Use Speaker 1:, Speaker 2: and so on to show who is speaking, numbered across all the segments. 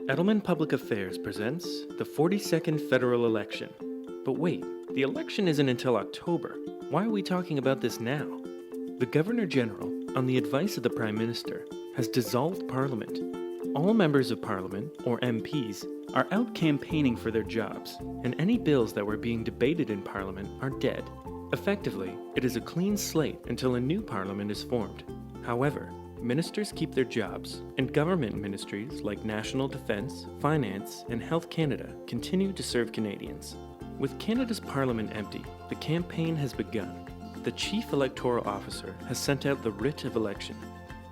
Speaker 1: Edelman Public Affairs presents the 42nd federal election. But wait, the election isn't until October. Why are we talking about this now? The Governor General, on the advice of the Prime Minister, has dissolved Parliament. All members of Parliament, or MPs, are out campaigning for their jobs, and any bills that were being debated in Parliament are dead. Effectively, it is a clean slate until a new Parliament is formed. However, ministers keep their jobs, and government ministries like National Defence, Finance, and Health Canada continue to serve Canadians. With Canada's Parliament empty, the campaign has begun. The Chief Electoral Officer has sent out the writ of election.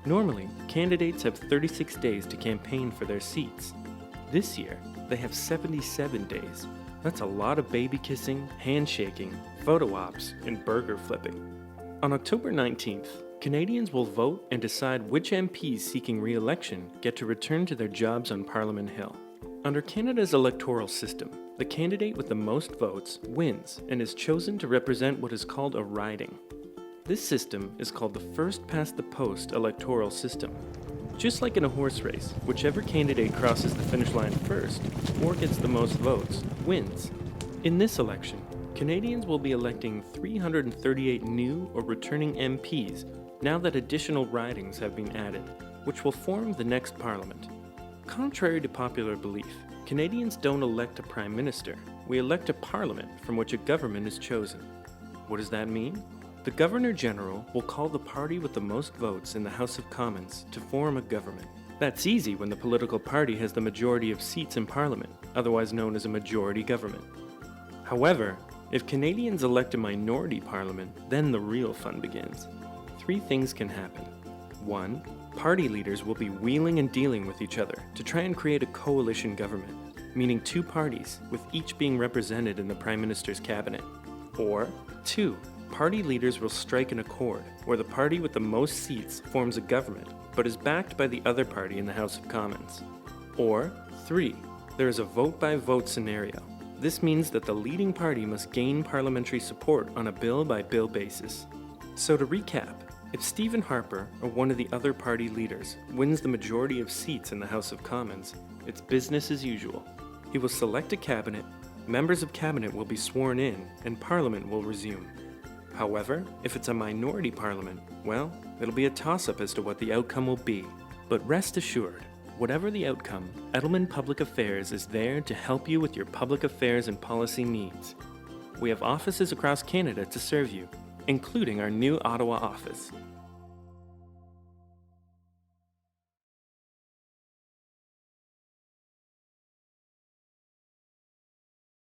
Speaker 1: Normally, candidates have 36 days to campaign for their seats. This year, they have 77 days. That's a lot of baby kissing, handshaking, photo ops, and burger flipping. On October 19th, Canadians will vote and decide which MPs seeking re-election get to return to their jobs on Parliament Hill. Under Canada's electoral system, the candidate with the most votes wins and is chosen to represent what is called a riding. This system is called the first-past-the-post electoral system. Just like in a horse race, whichever candidate crosses the finish line first or gets the most votes wins. In this election, Canadians will be electing 338 new or returning MPs now that additional ridings have been added, which will form the next Parliament. Contrary to popular belief, Canadians don't elect a Prime Minister. We elect a Parliament from which a government is chosen. What does that mean? The Governor General will call the party with the most votes in the House of Commons to form a government. That's easy when the political party has the majority of seats in Parliament, otherwise known as a majority government. However, if Canadians elect a minority parliament, then the real fun begins. Three things can happen. 1. Party leaders will be wheeling and dealing with each other to try and create a coalition government, meaning two parties, with each being represented in the Prime Minister's cabinet. Or 2. Party leaders will strike an accord, where the party with the most seats forms a government, but is backed by the other party in the House of Commons. Or 3. There is a vote-by-vote scenario. This means that the leading party must gain parliamentary support on a bill-by-bill basis. So to recap, if Stephen Harper, or one of the other party leaders, wins the majority of seats in the House of Commons, it's business as usual. He will select a cabinet, members of cabinet will be sworn in, and Parliament will resume. However, if it's a minority parliament, well, it'll be a toss-up as to what the outcome will be. But rest assured, whatever the outcome, Edelman Public Affairs is there to help you with your public affairs and policy needs. We have offices across Canada to serve you, including our new Ottawa office.